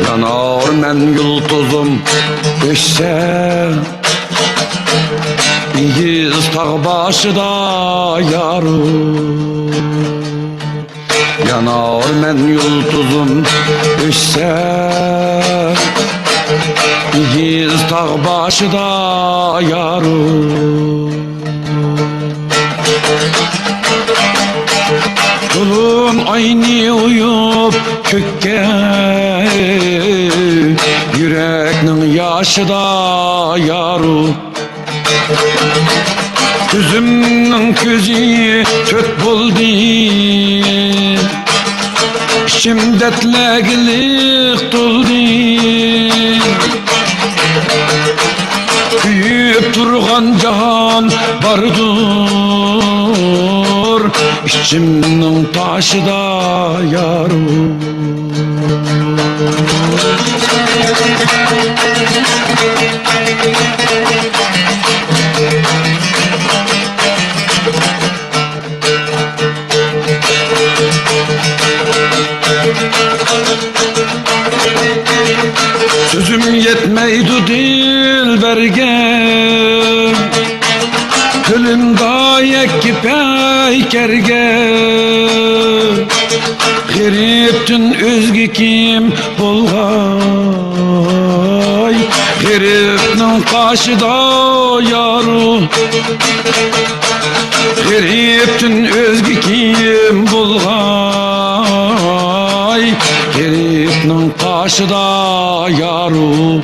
Yanar men yıldızım düşse, İgiz tağ başıda yarım. Yanar men yıldızım düşse, İgiz tağ başıda yarım. Kulun aynı uyup kökke, yüreknin yaşı da yarı. Gözümün közü tök buldu, içimde tlegilik doldu. Kuyup turgan cahan bardır, içimnin taşı da yarım. Sözüm yetmeydi dilberge, Gülüm dayek peykerge. Gariptin özgü kim bolgay, garipnin kaşıda yarı. Gariptin özgü kim bolgay, garipnin kaşıda yarı.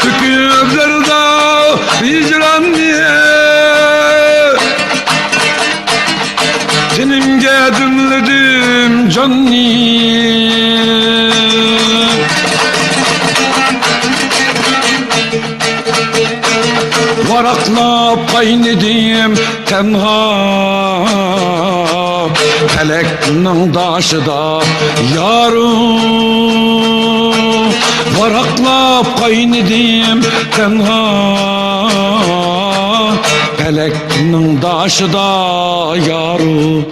Kükrüklerde hicran diye Tenimge dümledim canni, varaklap kaynedim tenha, feleknin daşıda yarım. Varaklap kaynedim tenha, feleknin daşıda yarı.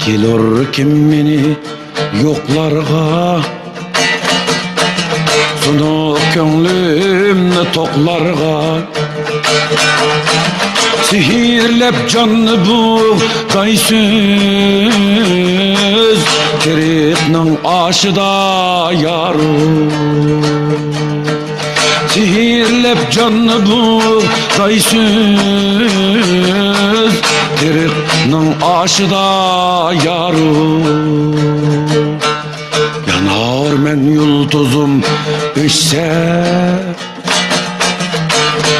Gelir kim beni yoklarga, sunup könglimni toklarga. Sihirlep canlı bu gaysöz, Keripnin aşıda yarı. Sihirlep canlı bu gaysöz, Keripnin aşıda yarı. Yanar men yıldızım öşse,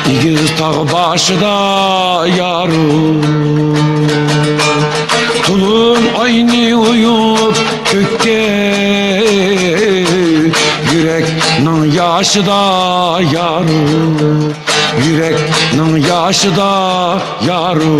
İgiz tağ başıda yarı. Tulum aynı uyup kökke, yüreknin yaşı da yarı. Yüreknin yaşı da yarı.